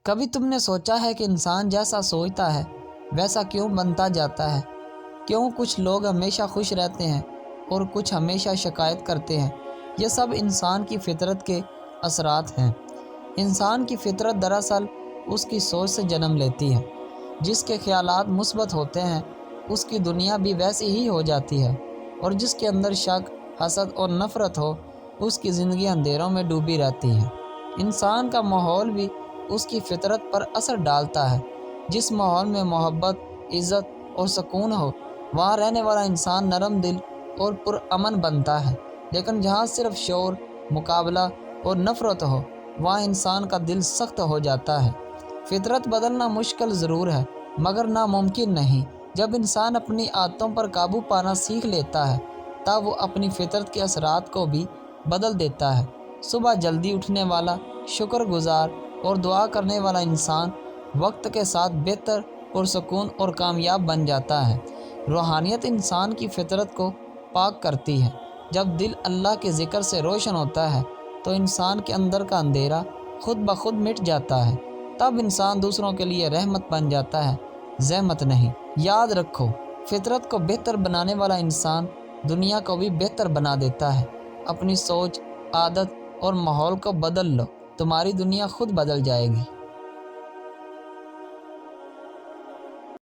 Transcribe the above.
کبھی تم نے سوچا ہے کہ انسان جیسا سوچتا ہے ویسا کیوں بنتا جاتا ہے؟ کیوں کچھ لوگ ہمیشہ خوش رہتے ہیں اور کچھ ہمیشہ شکایت کرتے ہیں؟ یہ سب انسان کی فطرت کے اثرات ہیں۔ انسان کی فطرت دراصل اس کی سوچ سے جنم لیتی ہے۔ جس کے خیالات مثبت ہوتے ہیں اس کی دنیا بھی ویسی ہی ہو جاتی ہے، اور جس کے اندر شک، حسد اور نفرت ہو اس کی زندگی اندھیروں میں ڈوبی رہتی ہے۔ انسان کا ماحول بھی اس کی فطرت پر اثر ڈالتا ہے۔ جس ماحول میں محبت، عزت اور سکون ہو وہاں رہنے والا انسان نرم دل اور پرامن بنتا ہے، لیکن جہاں صرف شور، مقابلہ اور نفرت ہو وہاں انسان کا دل سخت ہو جاتا ہے۔ فطرت بدلنا مشکل ضرور ہے مگر ناممکن نہیں۔ جب انسان اپنی عادتوں پر قابو پانا سیکھ لیتا ہے تب وہ اپنی فطرت کے اثرات کو بھی بدل دیتا ہے۔ صبح جلدی اٹھنے والا، شکر گزار اور دعا کرنے والا انسان وقت کے ساتھ بہتر، پرسکون اور کامیاب بن جاتا ہے۔ روحانیت انسان کی فطرت کو پاک کرتی ہے۔ جب دل اللہ کے ذکر سے روشن ہوتا ہے تو انسان کے اندر کا اندھیرا خود بخود مٹ جاتا ہے۔ تب انسان دوسروں کے لیے رحمت بن جاتا ہے، زحمت نہیں۔ یاد رکھو، فطرت کو بہتر بنانے والا انسان دنیا کو بھی بہتر بنا دیتا ہے۔ اپنی سوچ، عادت اور ماحول کو بدل لو، تمہاری دنیا خود بدل جائے گی۔